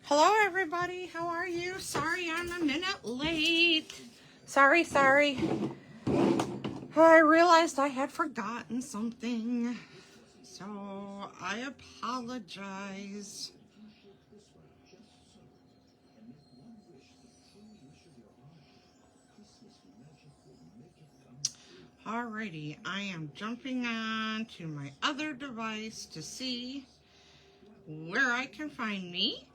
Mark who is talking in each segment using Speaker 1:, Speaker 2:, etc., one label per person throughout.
Speaker 1: Hello everybody, how are you? Sorry I'm a minute late. Sorry. I realized I had forgotten something, so I apologize. Alrighty, I am jumping on to my other device to see where I can find me.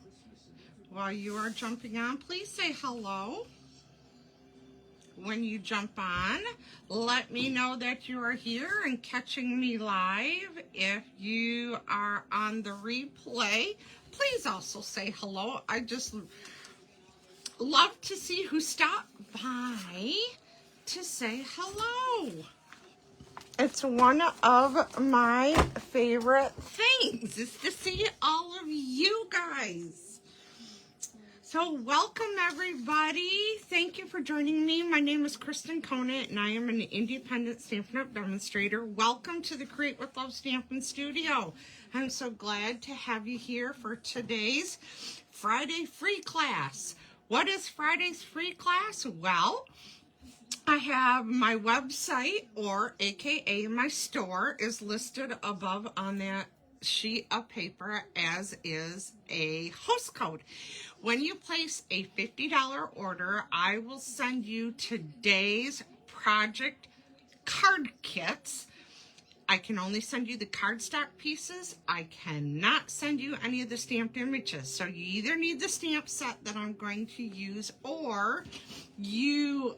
Speaker 1: While you are jumping on, please say hello. When you jump on, let me know that you are here and catching me live. If you are on the replay, please also say hello. I just love to see who stopped by to say hello. It's one of my favorite things is to see all of you guys. So welcome everybody. Thank you for joining me. My name is Kristen Conant and I am an independent Stampin' Up! Demonstrator. Welcome to the Create with Love Stampin' Studio. I'm so glad to have you here for today's Friday free class. What is Friday's free class? Well, I have my website, or AKA my store, is listed above on that sheet of paper, as is a host code. When you place a $50 order, I will send you today's project card kits. I can only send you the cardstock pieces. I cannot send you any of the stamped images. So you either need the stamp set that I'm going to use, or you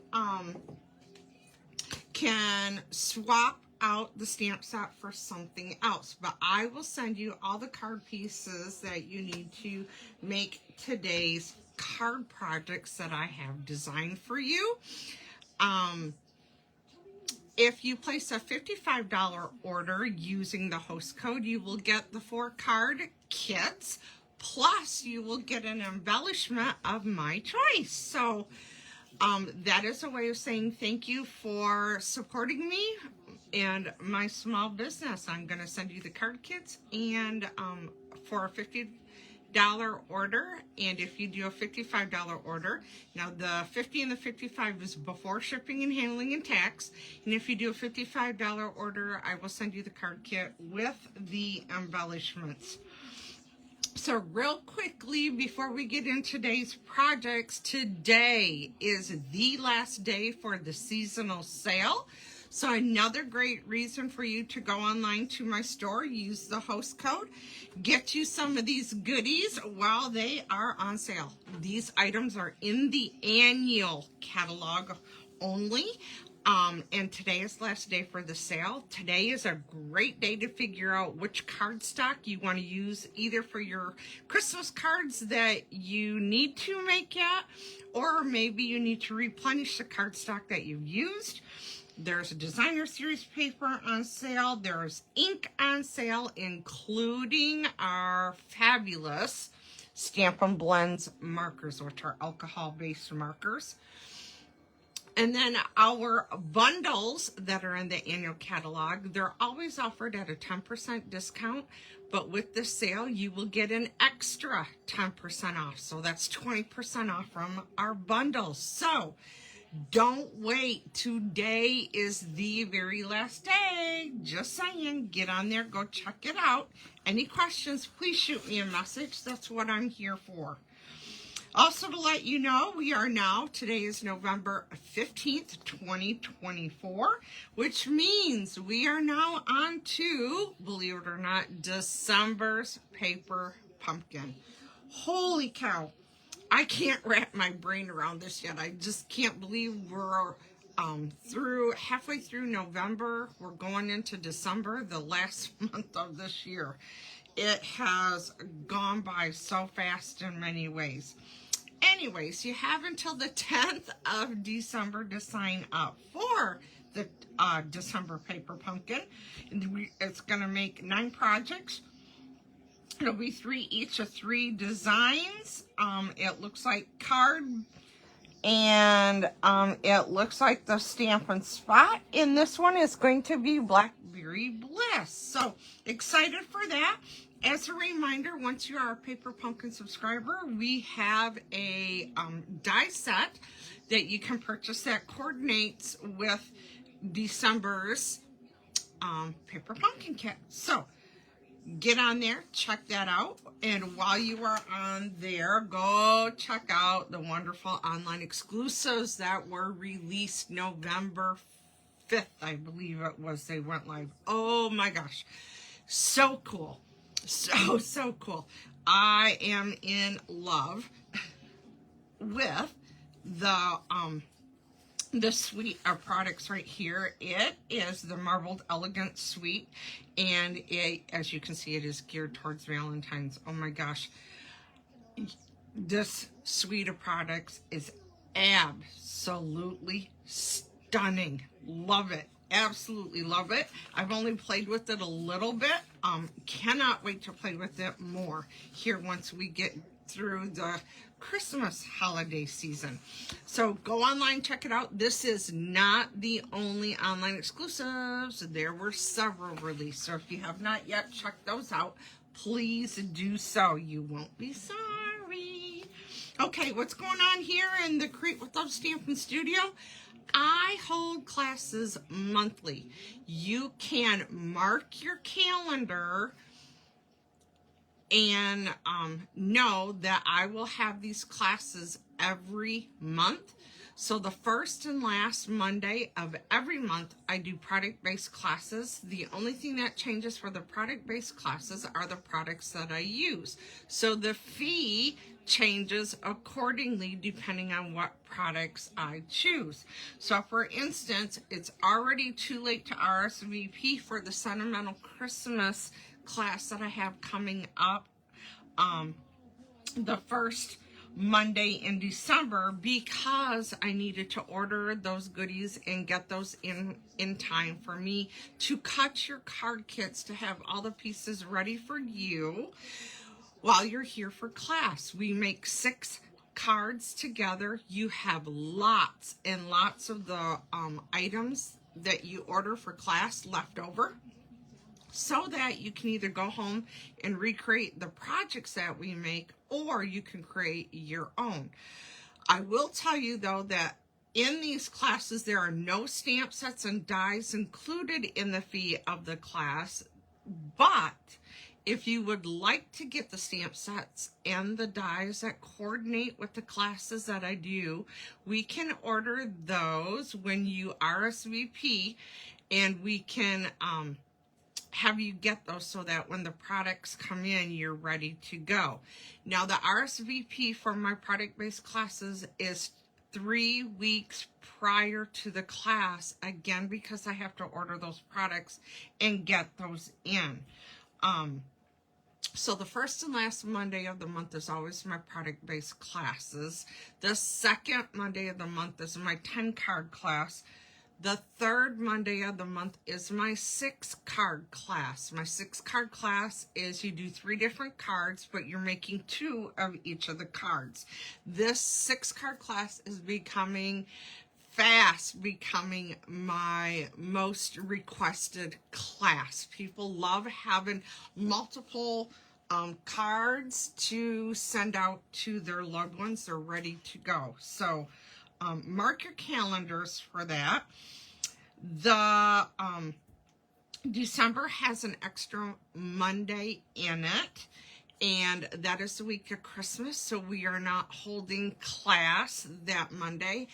Speaker 1: can swap out the stamp set for something else. But I will send you all the card pieces that you need to make today's card projects that I have designed for you. If you place a $55 order using the host code, you will get the 4 card kits, plus you will get an embellishment of my choice. So that is a way of saying thank you for supporting me and my small business. I'm going to send you the card kits and for a $50 order. And if you do a $55 order, now the 50 and the 55 is before shipping and handling and tax. And if you do a $55 order, I will send you the card kit with the embellishments. So real quickly, before we get into today's projects, today is the last day for the seasonal sale. So another great reason for you to go online to my store, use the host code, get you some of these goodies while they are on sale. These items are in the annual catalog only. And today is the last day for the sale. Today is a great day to figure out which cardstock you want to use, either for your Christmas cards that you need to make yet, or maybe you need to replenish the cardstock that you've used. There's a designer series paper on sale. There's ink on sale, including our fabulous Stampin' Blends markers, which are alcohol-based markers. And then our bundles that are in the annual catalog, they're always offered at a 10% discount, but with the sale, you will get an extra 10% off. So that's 20% off from our bundles. So don't wait. Today is the very last day. Just saying, get on there, go check it out. Any questions, please shoot me a message. That's what I'm here for. Also, to let you know, we are now, today is November 15th, 2024, which means we are now on to, believe it or not, December's paper pumpkin. Holy cow. I can't wrap my brain around this yet. I just can't believe we're halfway through November. We're going into December, the last month of this year. It has gone by so fast in many ways. Anyways, you have until the 10th of December to sign up for the December paper pumpkin. It's going to make 9 projects. It'll be 3 each of 3 designs. It looks like card And it looks like the Stampin' Spot in this one is going to be Blackberry Bliss. So excited for that. As a reminder, once you are a Paper Pumpkin subscriber, we have a die set that you can purchase that coordinates with December's Paper Pumpkin kit. So get on there, check that out, and while you are on there, go check out the wonderful online exclusives that were released November 5th, I believe it was. They went live. Oh my gosh, so cool. So cool. I am in love with the suite of products right here. It is the Marbled Elegant Suite, and it, as you can see, it is geared towards Valentine's. Oh my gosh, this suite of products is absolutely stunning. Love it. Absolutely love it. I've only played with it a little bit. Cannot wait to play with it more here once we get through the Christmas holiday season. So go online, check it out. This is not the only online exclusives. There were several released. So if you have not yet checked those out, please do so. You won't be sorry. Okay, what's going on here in the Create with Love Stampin' Studio? I hold classes monthly. You can mark your calendar and know that I will have these classes every month. So the first and last Monday of every month, I do product-based classes. The only thing that changes for the product-based classes are the products that I use. So the fee changes accordingly depending on what products I choose. So for instance, it's already too late to RSVP for the Sentimental Christmas class that I have coming up the first Monday in December, because I needed to order those goodies and get those in time for me to cut your card kits to have all the pieces ready for you while you're here for class. We make 6 cards together. You have lots and lots of the items that you order for class left over, so that you can either go home and recreate the projects that we make, or you can create your own. I will tell you though that in these classes there are no stamp sets and dies included in the fee of the class, but if you would like to get the stamp sets and the dies that coordinate with the classes that I do, we can order those when you RSVP, and we can have you get those so that when the products come in, you're ready to go. Now, the RSVP for my product-based classes is 3 weeks prior to the class, again, because I have to order those products and get those in. So the first and last Monday of the month is always my product-based classes. The second Monday of the month is my 10-card class. The third Monday of the month is my 6-card class. My 6-card class is you do 3 different cards, but you're making 2 of each of the cards. This 6-card class is fast becoming my most requested class. People love having multiple cards to send out to their loved ones. They're ready to go. So mark your calendars for that. The December has an extra Monday in it, and that is the week of Christmas, so we are not holding class that Monday.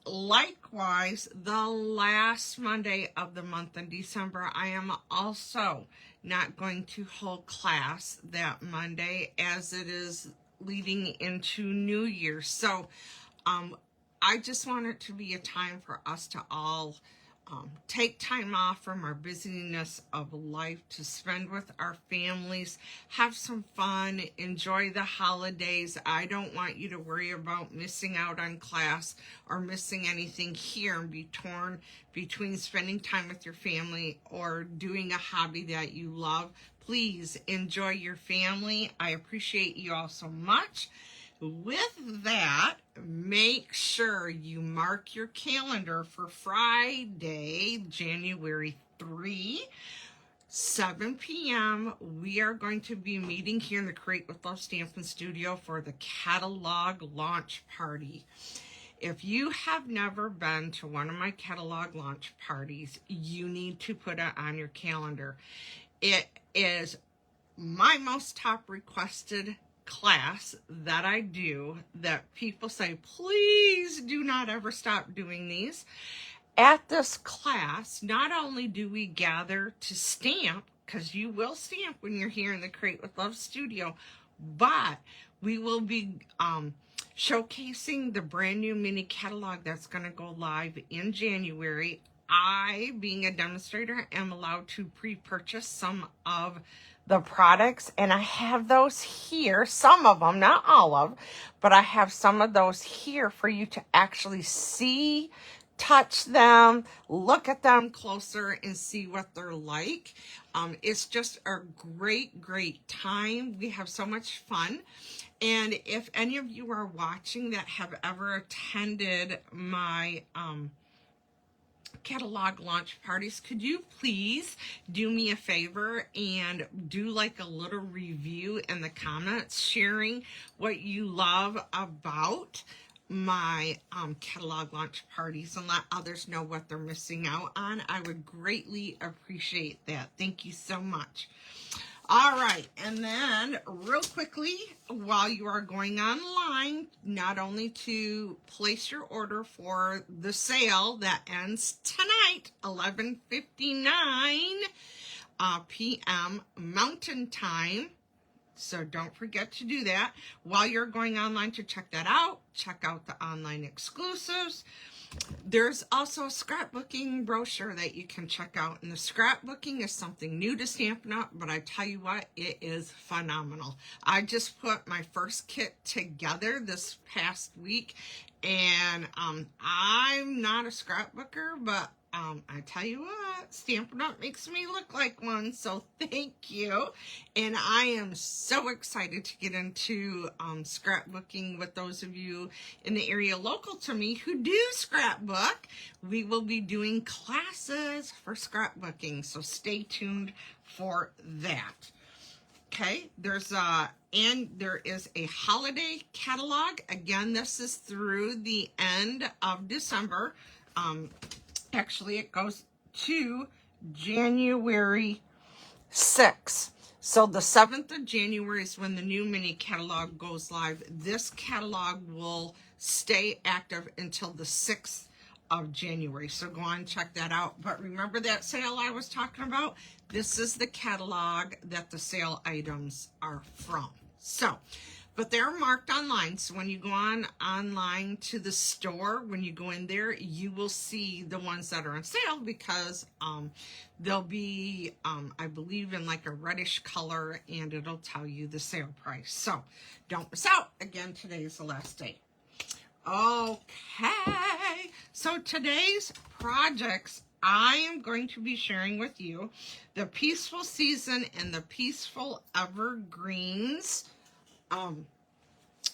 Speaker 1: Likewise, the last Monday of the month in December, I am also not going to hold class that Monday, as it is leading into New Year. So I just want it to be a time for us to all take time off from our busyness of life to spend with our families, have some fun, enjoy the holidays. I don't want you to worry about missing out on class or missing anything here and be torn between spending time with your family or doing a hobby that you love. Please enjoy your family. I appreciate you all so much. with that, make sure you mark your calendar for Friday, January 3, 7 p.m. We are going to be meeting here in the Create with Love Stampin' Studio for the catalog launch party. If you have never been to one of my catalog launch parties, you need to put it on your calendar. It is my most top requested class that I do, that people say, please do not ever stop doing these. At this class, not only do we gather to stamp, because you will stamp when you're here in the Create with Love studio, but we will be showcasing the brand new mini catalog that's going to go live in January. I, being a demonstrator, am allowed to pre-purchase some of the products, and I have those here, some of them, not all of, but I have some of those here for you to actually see, touch them, look at them closer, and see what they're like. It's just a great time. We have so much fun. And if any of you are watching that have ever attended my catalog launch parties, could you please do me a favor and do like a little review in the comments, sharing what you love about my catalog launch parties, and let others know what they're missing out on. I would greatly appreciate that. Thank you so much. All right, and then real quickly, while you are going online, not only to place your order for the sale that ends tonight, 11:59 p.m. Mountain Time. So don't forget to do that. While you're going online to check that out, check out the online exclusives. There's also a scrapbooking brochure that you can check out. And the scrapbooking is something new to Stampin' Up!, but I tell you what, it is phenomenal. I just put my first kit together this past week, and I'm not a scrapbooker, but I tell you what, Stampin' Up! Makes me look like one, so thank you. And I am so excited to get into scrapbooking with those of you in the area local to me who do scrapbook. We will be doing classes for scrapbooking, so stay tuned for that. Okay, there is a holiday catalog. Again, this is through the end of December. Actually, it goes to January 6th. So the 7th of January is when the new mini catalog goes live. This catalog will stay active until the 6th of January. So go on and check that out. But remember that sale I was talking about? This is the catalog that the sale items are from. So, but they're marked online. So when you go online to the store, when you go in there, you will see the ones that are on sale, because they'll be, I believe, in like a reddish color, and it'll tell you the sale price. So don't miss out. Again, today is the last day. Okay, so today's projects, I am going to be sharing with you the Peaceful Season and the Peaceful Evergreens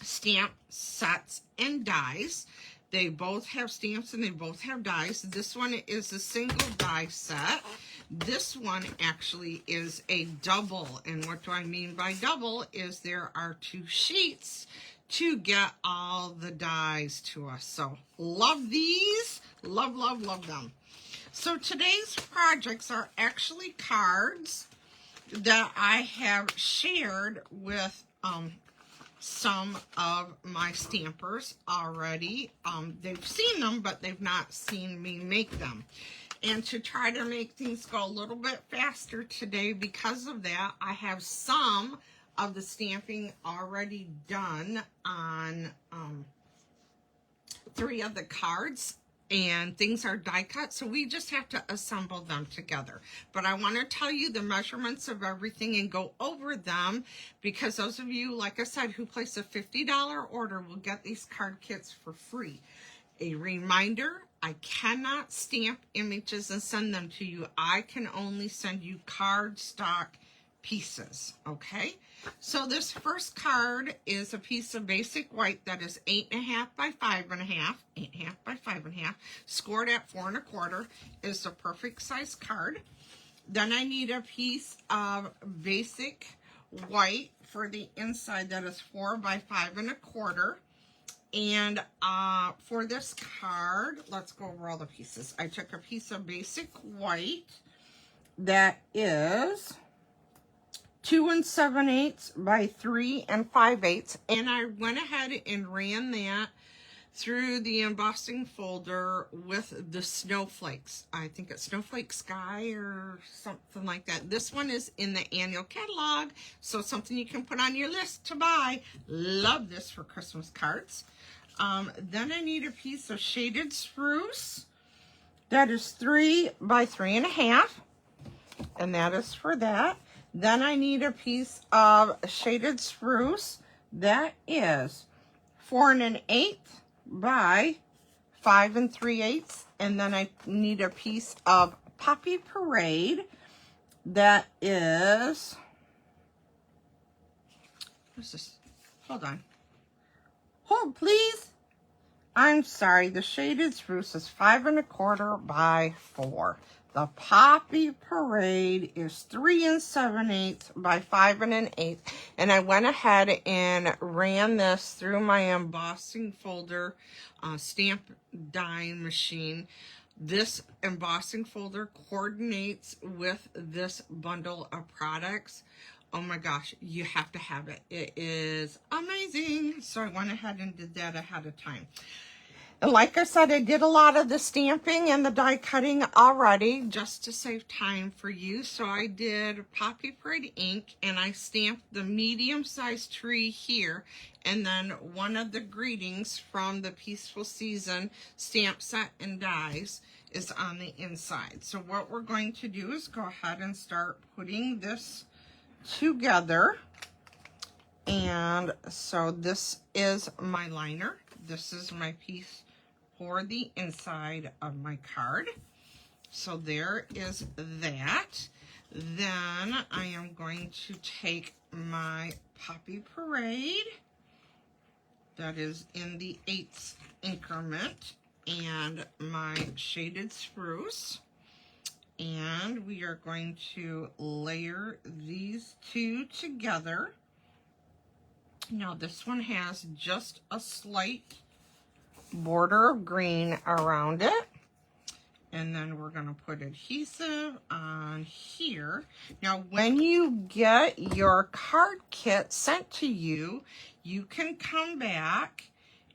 Speaker 1: stamp sets and dies. They both have stamps and they both have dies. This one is a single die set. This one actually is a double. And what do I mean by double is there are 2 sheets to get all the dies to us. So love these. Love them. So today's projects are actually cards that I have shared with some of my stampers already. They've seen them, but they've not seen me make them. And to try to make things go a little bit faster today, because of that, I have some of the stamping already done on 3 of the cards, and things are die cut, so we just have to assemble them together. But I want to tell you the measurements of everything and go over them, because those of you, like I said, who place a $50 order will get these card kits for free. A reminder, I cannot stamp images and send them to you. I can only send you card stock pieces, okay? So this first card is a piece of basic white that is 8.5 by 5.5, 8.5 by 5.5, scored at 4 1/4 is the perfect size card. Then I need a piece of basic white for the inside that is 4 by 5 1/4. And for this card, let's go over all the pieces. I took a piece of basic white that is 2 7/8 by 3 5/8, and I went ahead and ran that through the embossing folder with the snowflakes. I think it's Snowflake Sky or something like that. This one is in the annual catalog, so something you can put on your list to buy. Love this for Christmas cards. Then I need a piece of shaded spruce that is 3 by 3.5, and that is for that. Then I need a piece of shaded spruce that is 4 1/8 by 5 3/8, and then I need a piece of Poppy Parade that is, what's this? Hold on. Hold, please. I'm sorry, the shaded spruce is 5 1/4 by 4. The Poppy Parade is 3 7/8 by 5 1/8. And I went ahead and ran this through my embossing folder stamp die machine. This embossing folder coordinates with this bundle of products. Oh my gosh, you have to have it. It is amazing. So I went ahead and did that ahead of time. And like I said, I did a lot of the stamping and the die cutting already just to save time for you. So I did Poppy Parade ink, and I stamped the medium-sized tree here. And then one of the greetings from the Peaceful Season stamp set and dies is on the inside. So what we're going to do is go ahead and start putting this together. And so this is my liner. This is my piece for the inside of my card. So there is that. Then I am going to take my Poppy Parade that is in the 1/8 increment and my shaded spruce, and we are going to layer these two together. Now this one has just a slight border of green around it, and then we're going to put adhesive on here. Now when you get your card kit sent to you, you can come back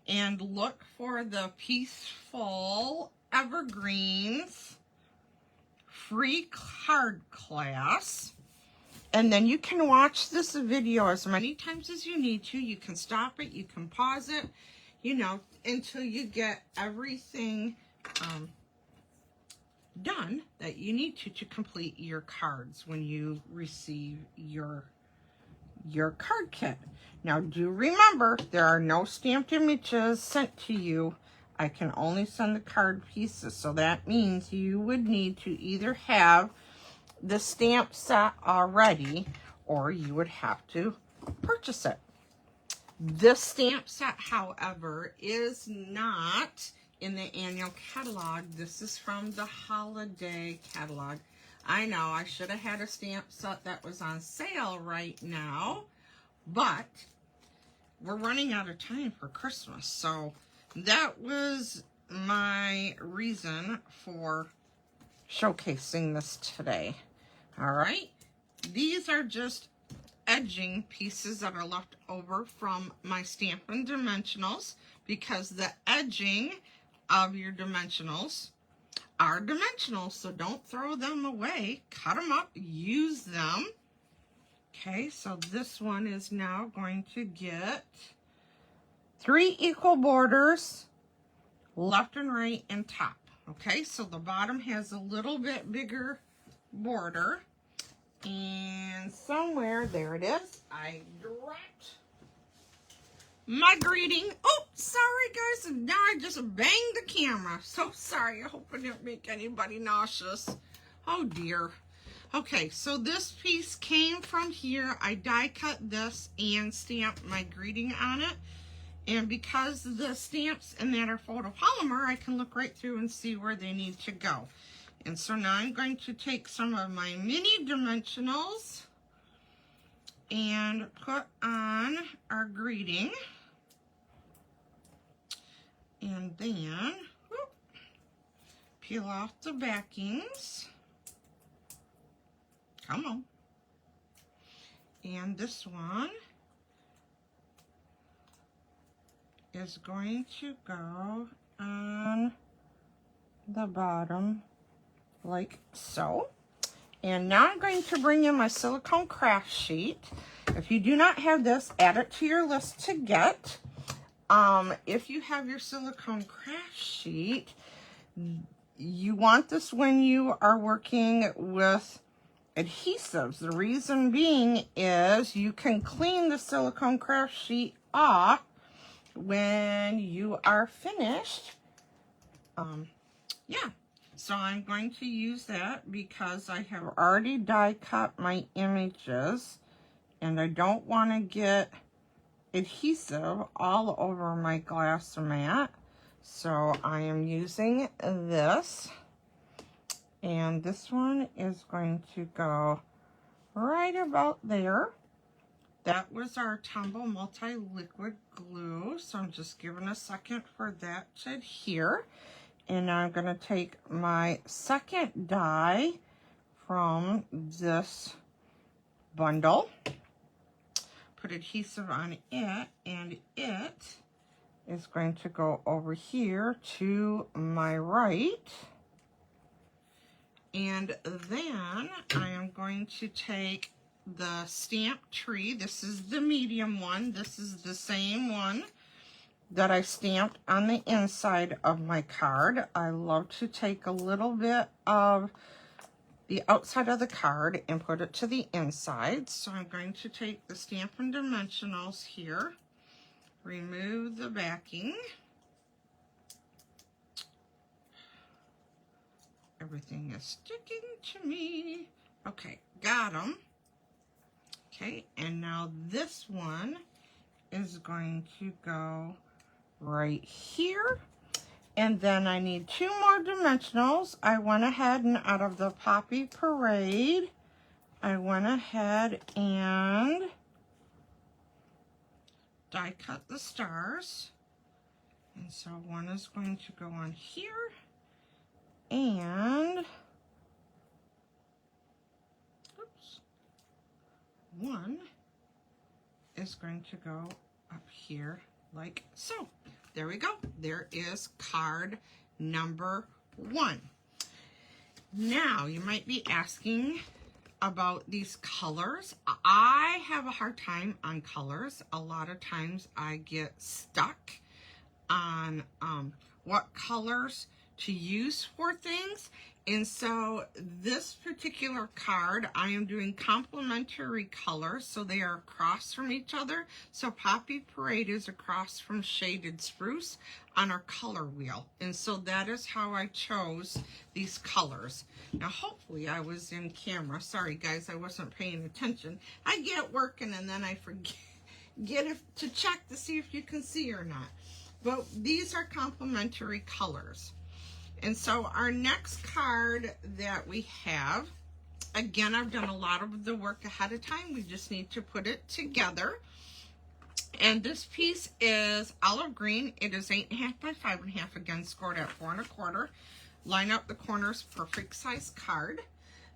Speaker 1: and look for the Peaceful Evergreens free card class. And then you can watch this video as many times as you need to. You can stop it, you can pause it, you know, until you get everything done that you need to complete your cards when you receive your card kit. Now do remember, there are no stamped images sent to you. I can only send the card pieces, so that means you would need to either have the stamp set already, or you would have to purchase it. This stamp set, however, is not in the annual catalog. This is from the holiday catalog. I know I should have had a stamp set that was on sale right now, but we're running out of time for Christmas. So that was my reason for showcasing this today. All right, these are just edging pieces that are left over from my Stampin' Dimensionals, because the edging of your dimensionals are dimensional, so don't throw them away. Cut them up, use them. Okay, so this one is now going to get 3 equal borders, left and right and top. Okay, so the bottom has a little bit bigger border, and somewhere, there it is, I dropped my greeting. Oh, sorry guys, now I just banged the camera. So sorry, I hope I didn't make anybody nauseous. Oh dear. Okay, so this piece came from here. I die cut this and stamped my greeting on it. And because the stamps in that are photopolymer, I can look right through and see where they need to go. And so now I'm going to take some of my mini dimensionals and put on our greeting. And then whoop, peel off the backings. Come on. And this one is going to go on the bottom like so. And now I'm going to bring in my silicone craft sheet. If you do not have this, add it to your list to get. If you have your silicone craft sheet, you want this when you are working with adhesives. The reason being is you can clean the silicone craft sheet off when you are finished. Yeah, so I'm going to use that because I have already die cut my images and I don't want to get adhesive all over my glass mat. So I am using this, and this one is going to go right about there. That was our Tombow multi-liquid glue, so I'm just giving a second for that to adhere. And now I'm going to take my second die from this bundle, put adhesive on it, and it is going to go over here to my right. And then I am going to take the stamp tree. This is the medium one. This is the same one that I stamped on the inside of my card. I love to take a little bit of the outside of the card and put it to the inside. So I'm going to take the Stampin' Dimensionals here, remove the backing. Everything is sticking to me. Okay, got them. Okay, and now this one is going to go right here. And then I need 2 more dimensionals. I went ahead and out of the Poppy Parade, I went ahead and die cut the stars. And so one is going to go on here, and oops, one is going to go up here like so. There we go. There is card number 1. Now you might be asking about these colors. I have a hard time on colors. A lot of times I get stuck on what colors to use for things. And so this particular card, I am doing complementary colors, so they are across from each other. So Poppy Parade is across from Shaded Spruce on our color wheel. And so that is how I chose these colors. Now, hopefully I was in camera. Sorry guys, I wasn't paying attention. I get working and then I forget to check to see if you can see or not. But these are complementary colors. And so our next card that we have, again, I've done a lot of the work ahead of time. We just need to put it together. And this piece is olive green. It is 8.5 by 5.5, again, scored at 4 1/4. Line up the corners, perfect size card.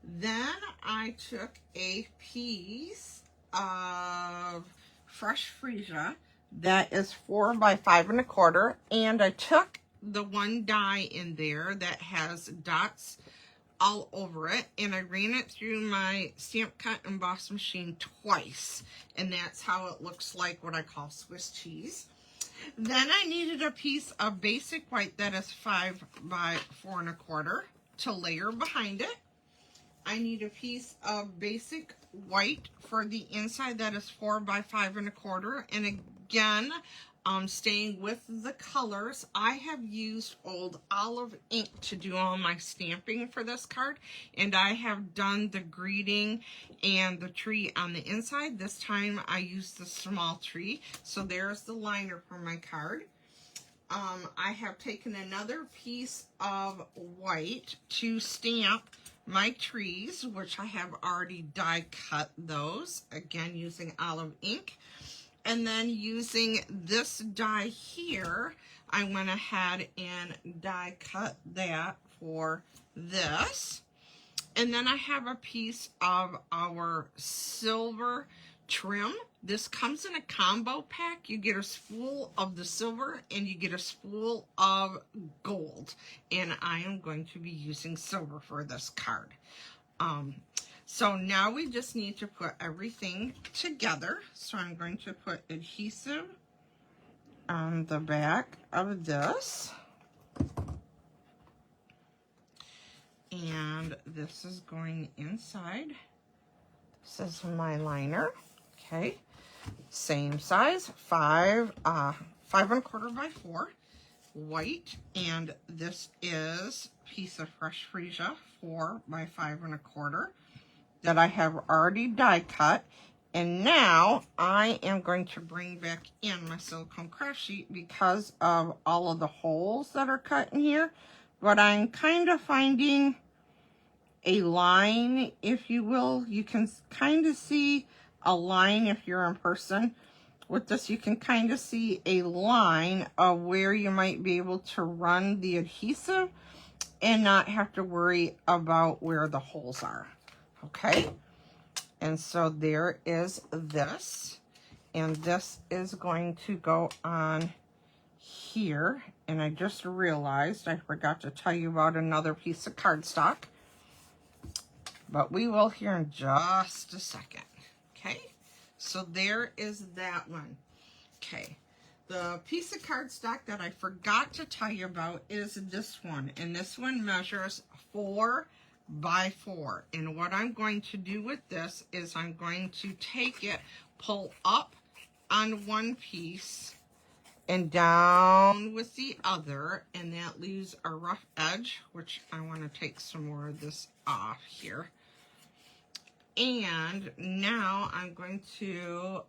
Speaker 1: Then I took a piece of fresh freesia that is 4 by 5 1/4, and I took the one die in there that has dots all over it, and I ran it through my stamp cut emboss machine twice, and that's how it looks like what I call Swiss cheese. Then I needed a piece of basic white that is 5 by 4 1/4 to layer behind it. I need a piece of basic white for the inside. That is 4 by 5 1/4. And again, staying with the colors, I have used old olive ink to do all my stamping for this card, and I have done the greeting and the tree on the inside. This time I used the small tree. So there's the liner for my card. I have taken another piece of white to stamp my trees, which I have already die cut those, again using olive ink. And then using this die here, I went ahead and die cut that for this. And then I have a piece of our silver trim. This comes in a combo pack. You get a spool of the silver and you get a spool of gold. And I am going to be using silver for this card. So now we just need to put everything together. So I'm going to put adhesive on the back of this. And this is going inside. This is my liner. Okay. Same size, 5 1/4 by 4, white. And this is piece of fresh freesia, 4 by 5 1/4. That I have already die cut. And now I am going to bring back in my silicone craft sheet because of all of the holes that are cut in here. But I'm kind of finding a line, if you will. You can kind of see a line if you're in person. With this, you can kind of see a line of where you might be able to run the adhesive and not have to worry about where the holes are. Okay, and so there is this, and this is going to go on here. And I just realized I forgot to tell you about another piece of cardstock, but we will here in just a second. Okay, so there is that one. Okay, the piece of cardstock that I forgot to tell you about is this one, and this one measures 4 by 4. And what I'm going to do with this is I'm going to take it, pull up on one piece and down with the other, and that leaves a rough edge, which I want to take some more of this off here. And now I'm going to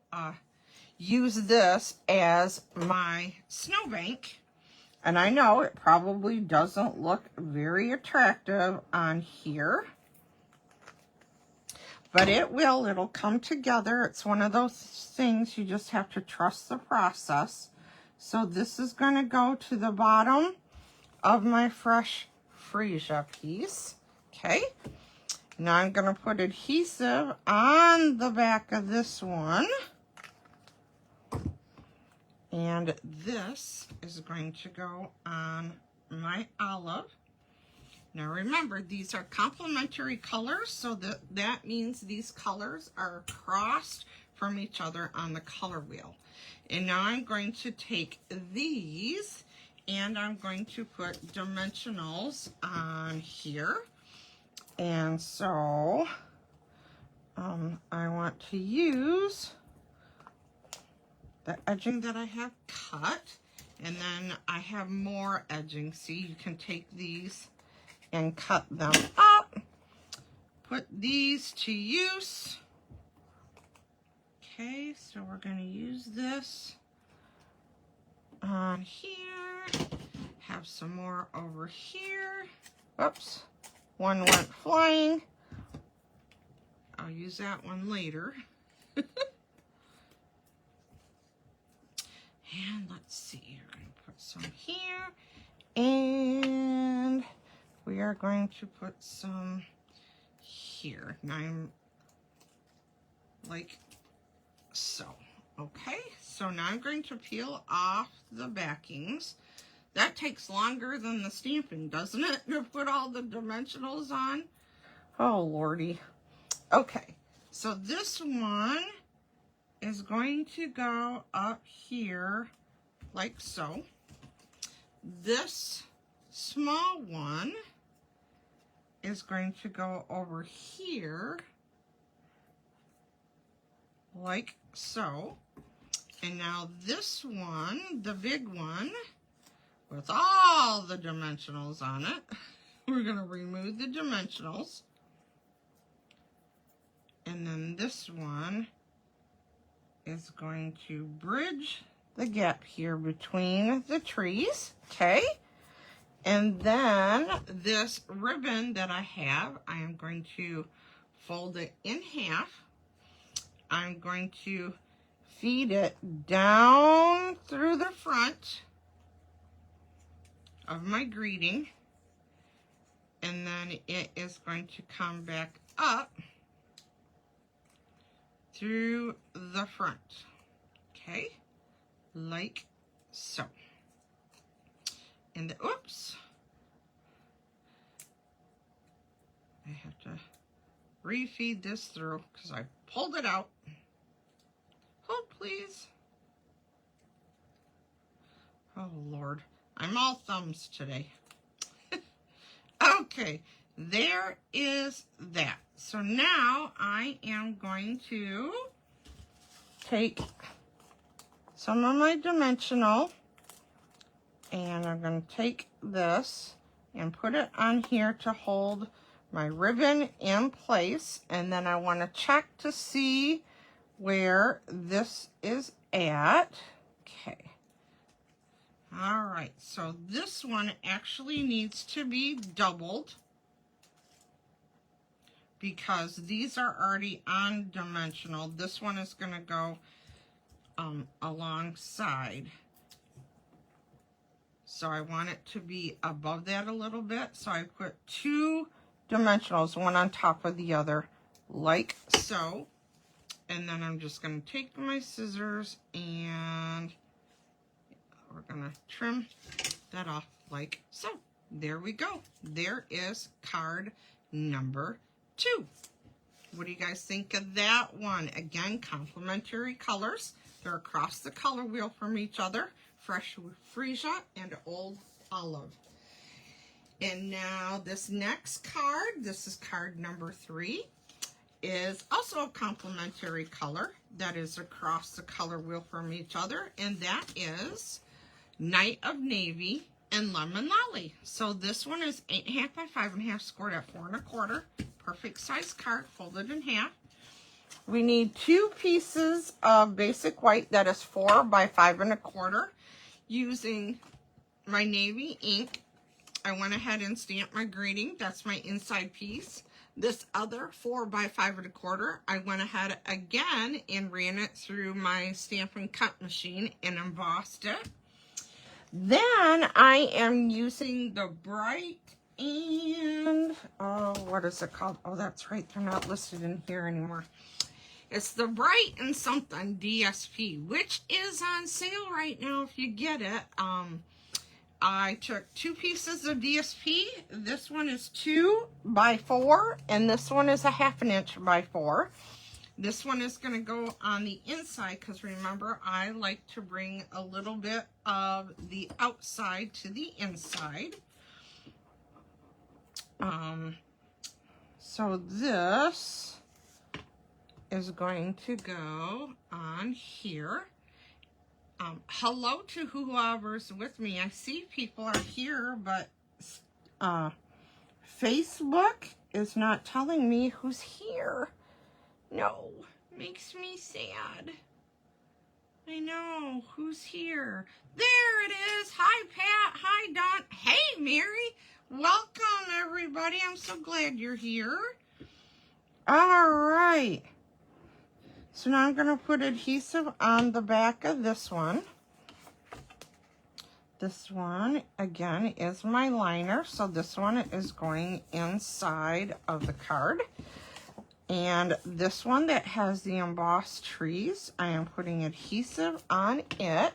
Speaker 1: use this as my snowbank. And I know it probably doesn't look very attractive on here, but it will. It'll come together. It's one of those things you just have to trust the process. So this is going to go to the bottom of my fresh freesia piece. Okay. Now I'm going to put adhesive on the back of this one. And this is going to go on my olive. Now remember, these are complementary colors, so that means these colors are crossed from each other on the color wheel. And now I'm going to take these and I'm going to put dimensionals on here. And so I want to use the edging that I have cut, and then I have more edging. See, you can take these and cut them up, put these to use. Okay, so we're going to use this on here, have some more over here. Whoops, one went flying. I'll use that one later. And let's see, we're going to put some here, and we are going to put some here. Now I'm like so. Okay, so now I'm going to peel off the backings. That takes longer than the stamping, doesn't it, to put all the dimensionals on? Oh, Lordy. Okay, so this one is going to go up here like so. This small one is going to go over here like so. And now this one, the big one, with all the dimensionals on it, we're going to remove the dimensionals. And then this one is going to bridge the gap here between the trees, okay? And then this ribbon that I have, I am going to fold it in half. I'm going to feed it down through the front of my greeting, and then it is going to come back up through the front, okay, like so. And the, oops, I have to refeed this through because I pulled it out. Hold, please. Oh, Lord. I'm all thumbs today. Okay, there is that. So now I am going to take some of my dimensional, and I'm going to take this and put it on here to hold my ribbon in place. And then I want to check to see where this is at. Okay. All right, so this one actually needs to be doubled because these are already on dimensional. This one is going to go alongside. So I want it to be above that a little bit. So I put two dimensionals, one on top of the other, like so. And then I'm just going to take my scissors and we're going to trim that off like so. There we go. There is card number 2. What do you guys think of that one? Again, complementary colors. They're across the color wheel from each other. Fresh Freesia and Old Olive. And now this next card, this is card number 3, is also a complementary color that is across the color wheel from each other, and that is Night of Navy and Lemon Lolly. So this one is 8.5 by 5.5, scored at 4 1/4. Perfect size card, folded in half. We need 2 pieces of basic white that is 4 by 5 1/4. Using my navy ink, I went ahead and stamped my greeting. That's my inside piece. This other 4 by 5 1/4, I went ahead again and ran it through my stamp and cut machine and embossed it. Then I am using the Bright and, oh, what is it called? Oh, that's right. They're not listed in here anymore. It's the Bright and something DSP, which is on sale right now if you get it. I took 2 pieces of DSP. This one is 2 by 4, and this one is a 1/2 inch by 4. This one is going to go on the inside because remember, I like to bring a little bit of the outside to the inside. So this is going to go on here. Hello to whoever's with me. I see people are here, but Facebook is not telling me who's here. No, makes me sad. I know, who's here? There it is. Hi, Pat. Hi, Don. Hey, Mary. Welcome, everybody. I'm so glad you're here. All right. So now I'm going to put adhesive on the back of this one. This one, again, is my liner. So this one is going inside of the card. And this one that has the embossed trees, I am putting adhesive on it.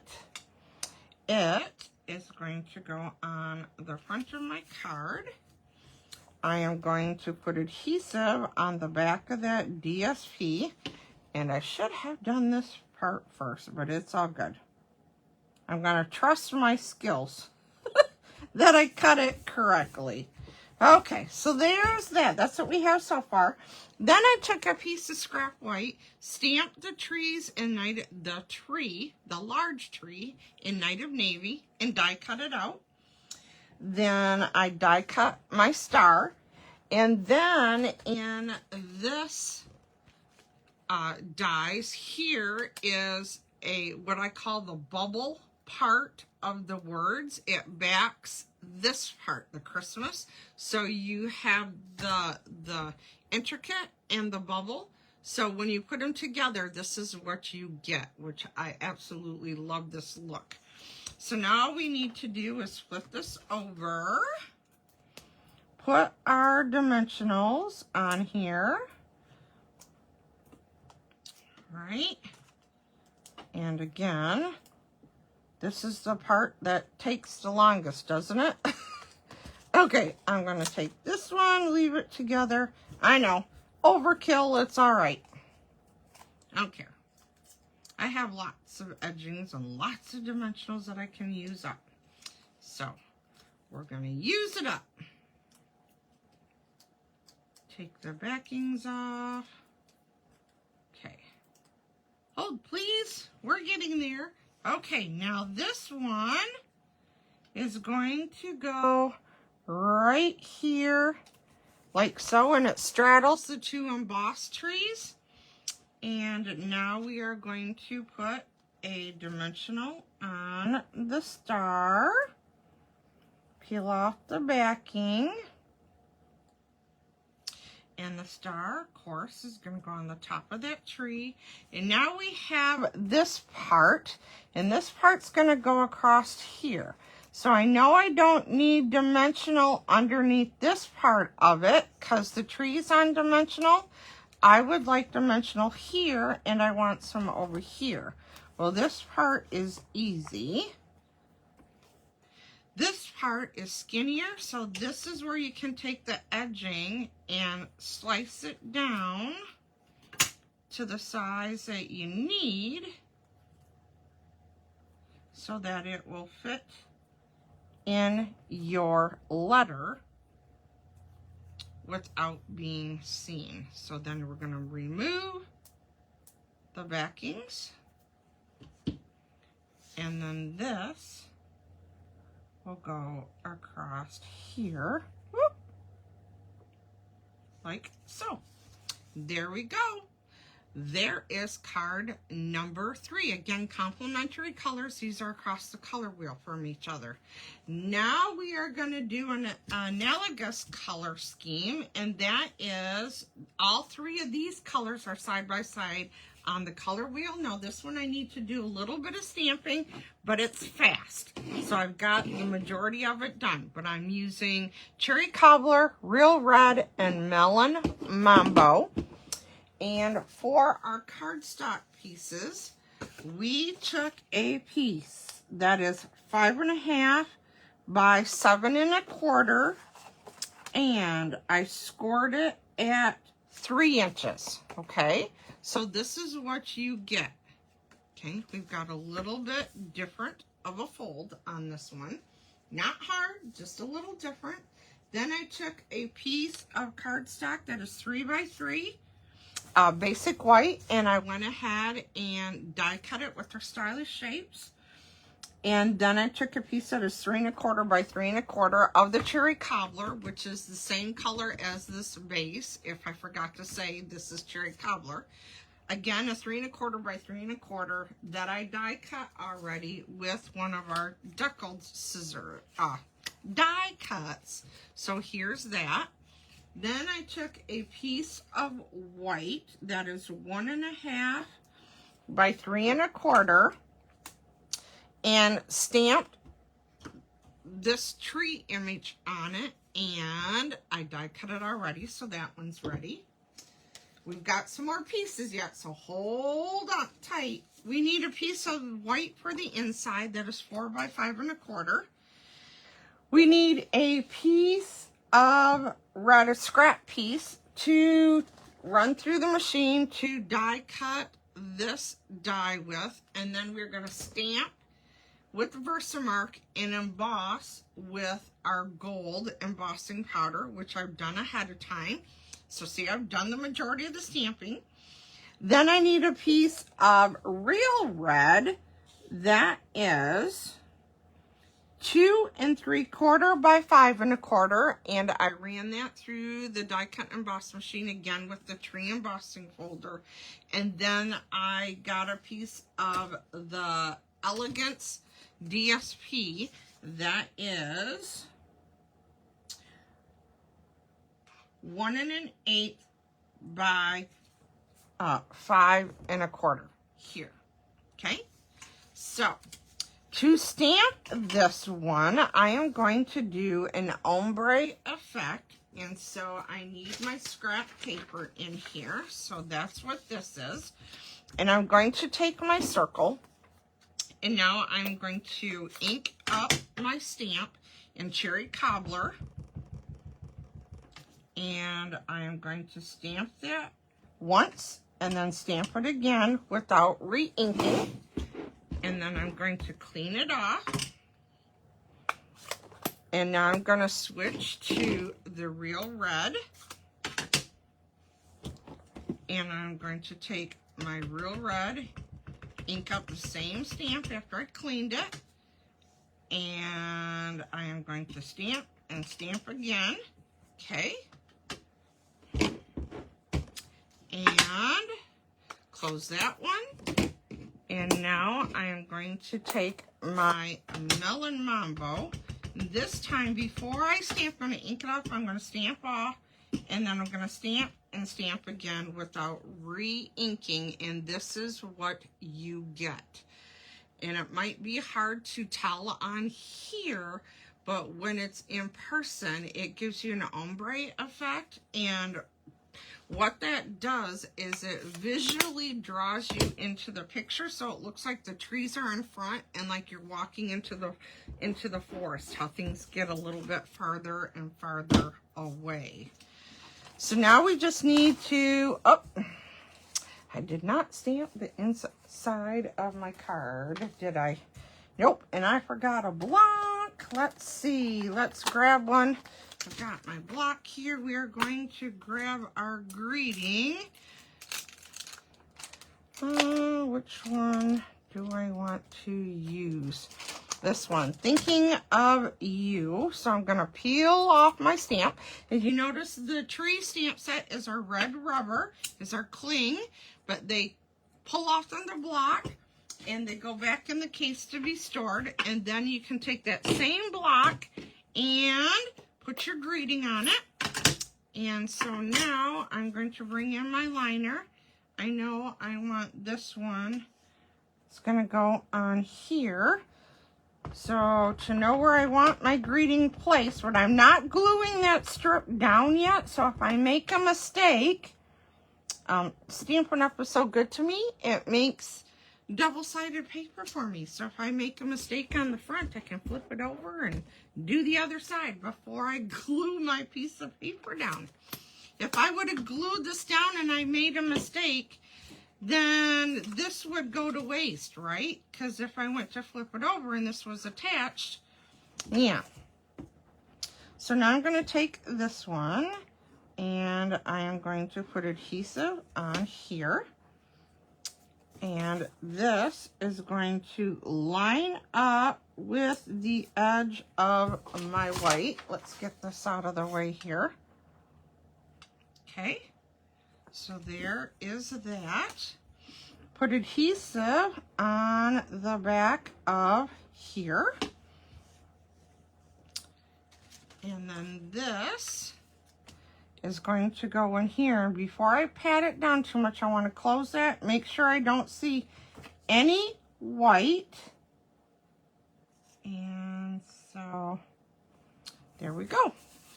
Speaker 1: It is going to go on the front of my card. I am going to put adhesive on the back of that DSP. And I should have done this part first, but it's all good. I'm going to trust my skills that I cut it correctly. Okay, so there's that. That's what we have so far. Then I took a piece of scrap white, stamped the trees in the large tree in Night of Navy, and die cut it out. Then I die cut my star. And then in this dies, here is what I call the bubble part of the words. It backs this part, the Christmas. So you have the intricate and the bubble. So when you put them together, this is what you get, which I absolutely love this look. So now all we need to do is flip this over, put our dimensionals on here. Right, and again, this is the part that takes the longest, doesn't it? Okay, I'm going to take this one, leave it together. I know, overkill, it's all right. I don't care. I have lots of edgings and lots of dimensionals that I can use up. So, we're going to use it up. Take the backings off. Okay. Hold, please. We're getting there. Okay, now this one is going to go right here, like so, and it straddles the two embossed trees. And now we are going to put a dimensional on the star. Peel off the backing. And the star, of course, is going to go on the top of that tree. And now we have this part, and this part's going to go across here. So I know I don't need dimensional underneath this part of it, because the tree's on dimensional. I would like dimensional here, and I want some over here. Well, this part is easy. This part is skinnier, so this is where you can take the edging and slice it down to the size that you need so that it will fit in your letter without being seen. So then we're going to remove the backings, and then this will go across here, whoop, like so. There we go. There is card number 3. Again, complementary colors. These are across the color wheel from each other. Now we are going to do an analogous color scheme, and that is all 3 of these colors are side by side on the color wheel. Now this one I need to do a little bit of stamping, but it's fast. So I've got the majority of it done, but I'm using Cherry Cobbler, Real Red, and Melon Mambo. And for our cardstock pieces, we took a piece that is 5.5 by 7 1/4, and I scored it at 3 inches, okay? So this is what you get, okay? We've got a little bit different of a fold on this one. Not hard, just a little different. Then I took a piece of cardstock that is 3 by 3, basic white, and I went ahead and die cut it with their stylish shapes. And then I took a piece that is 3 1/4 by 3 1/4 of the Cherry Cobbler, which is the same color as this base. If I forgot to say, this is Cherry Cobbler. Again, a 3 1/4 by 3 1/4 that I die cut already with one of our deckled scissor die cuts. So here's that. Then I took a piece of white that is 1.5 by 3 1/4 and stamped this tree image on it, and I die cut it already, so that one's ready. We've got some more pieces yet, so hold up tight. We need a piece of white for the inside that is 4 by 5 1/4. We need a piece of red, a scrap piece, to run through the machine to die cut this die with, and then we're going to stamp with Versamark and emboss with our gold embossing powder, which I've done ahead of time. So see, I've done the majority of the stamping. Then I need a piece of real red that is 2 3/4 by 5 1/4, and I ran that through the die cut emboss machine again with the tree embossing folder. And then I got a piece of the Elegance DSP that is 1 1/8 by 5 1/4 here. Okay, so to stamp this one, I am going to do an ombre effect, and so I need my scrap paper in here. So that's what this is. And I'm going to take my circle, and now I'm going to ink up my stamp in Cherry Cobbler, and I am going to stamp that once and then stamp it again without re-inking. And then I'm going to clean it off. And now I'm going to switch to the real red. And I'm going to take my real red, ink up the same stamp after I cleaned it. And I am going to stamp and stamp again. Okay. And close that one. And now I am going to take my Melon Mambo. This time, before I stamp, I'm going to ink it off. I'm going to stamp off, and then I'm going to stamp and stamp again without re-inking. And this is what you get. And it might be hard to tell on here, but when it's in person, it gives you an ombre effect. And what that does is it visually draws you into the picture, so it looks like the trees are in front and like you're walking into the forest, how things get a little bit farther and farther away. So now we just need to, oh, I did not stamp the inside of my card, did I? Nope, and I forgot a block. Let's see, let's grab one. I've got my block here. We are going to grab our greeting. Which one do I want to use? This one, Thinking of You. So I'm going to peel off my stamp. As you notice, the tree stamp set is our red rubber, is our cling, but they pull off on the block and they go back in the case to be stored. And then you can take that same block and put your greeting on it. And so now I'm going to bring in my liner. I know I want this one. It's going to go on here. So to know where I want my greeting placed, but I'm not gluing that strip down yet. So if I make a mistake, Stampin' Up! Is so good to me, it makes double-sided paper for me. So if I make a mistake on the front, I can flip it over and do the other side before I glue my piece of paper down. If I would have glued this down and I made a mistake, then this would go to waste, right? Because if I went to flip it over and this was attached, yeah. So now I'm going to take this one and I am going to put adhesive on here. And this is going to line up with the edge of my white. Let's get this out of the way here. Okay, so there is that. Put adhesive on the back of here. And then this is going to go in here. And before I pat it down too much, I want to close that. Make sure I don't see any white. And so there we go.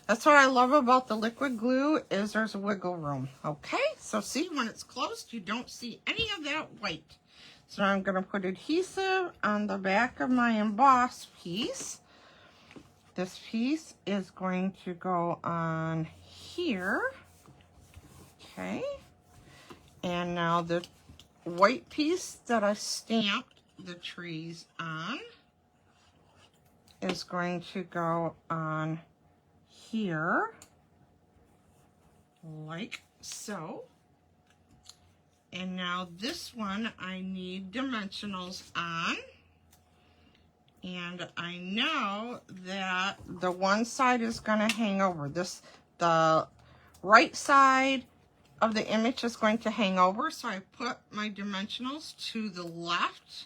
Speaker 1: That's what I love about the liquid glue, is there's a wiggle room. Okay, so see, when it's closed, you don't see any of that white. So I'm going to put adhesive on the back of my emboss piece. This piece is going to go on here. Okay, and now the white piece that I stamped the trees on, is going to go on here, like so. And now this one I need dimensionals on. And I know that the one side is going to hang over. The right side of the image is going to hang over. So I put my dimensionals to the left.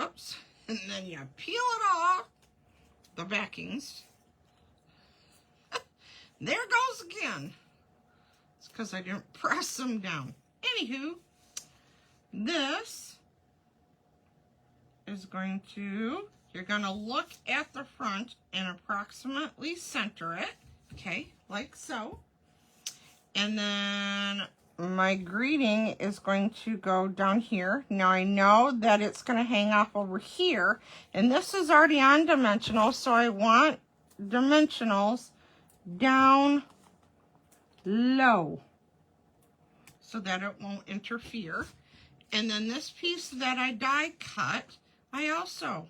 Speaker 1: Oops. And then you peel it off. The backings. There goes again. It's because I didn't press them down. Anywho, this is going to, you're going to look at the front and approximately center it, okay, like so. And then my greeting is going to go down here. Now I know that it's going to hang off over here, and this is already on dimensional, so I want dimensionals down low so that it won't interfere. And then this piece that I die cut, I also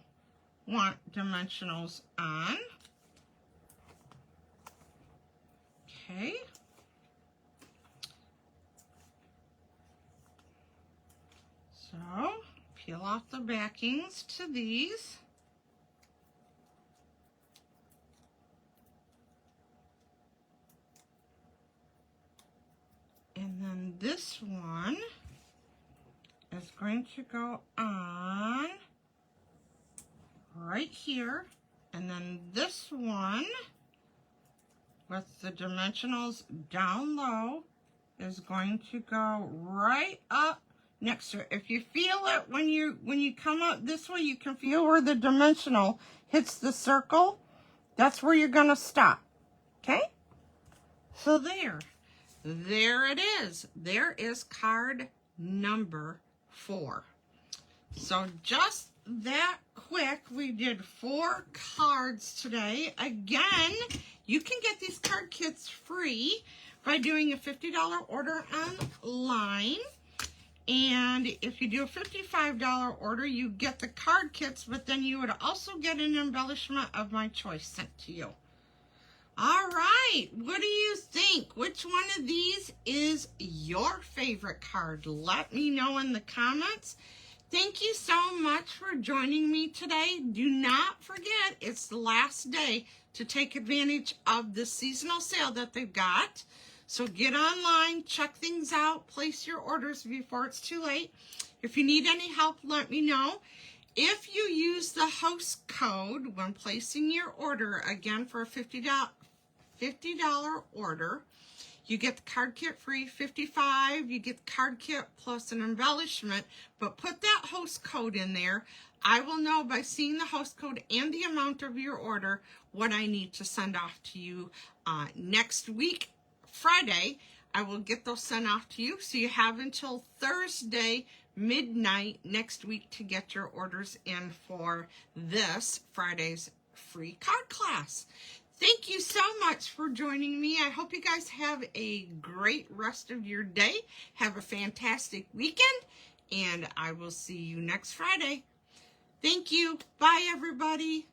Speaker 1: want dimensionals on. Okay. So, peel off the backings to these. And then this one is going to go on right here. And then this one with the dimensionals down low is going to go right up next to it. If you feel it when you come up this way, you can feel where the dimensional hits the circle. That's where you're going to stop. Okay? So there it is. There is card number 4. So just that quick, we did 4 cards today. Again, you can get these card kits free by doing a $50 order online. And if you do a $55 order, you get the card kits, but then you would also get an embellishment of my choice sent to you. All right, what do you think? Which one of these is your favorite card? Let me know in the comments. Thank you so much for joining me today. Do not forget, it's the last day to take advantage of the seasonal sale that they've got. So get online, check things out, place your orders before it's too late. If you need any help, let me know. If you use the host code when placing your order, again for a $50 order, you get the card kit free. $55, you get the card kit plus an embellishment, but put that host code in there. I will know by seeing the host code and the amount of your order what I need to send off to you next week, Friday. I will get those sent off to you, so you have until Thursday midnight next week to get your orders in for this Friday's free card class. Thank you so much for joining me. I hope you guys have a great rest of your day. Have a fantastic weekend, and I will see you next Friday. Thank you. Bye, everybody.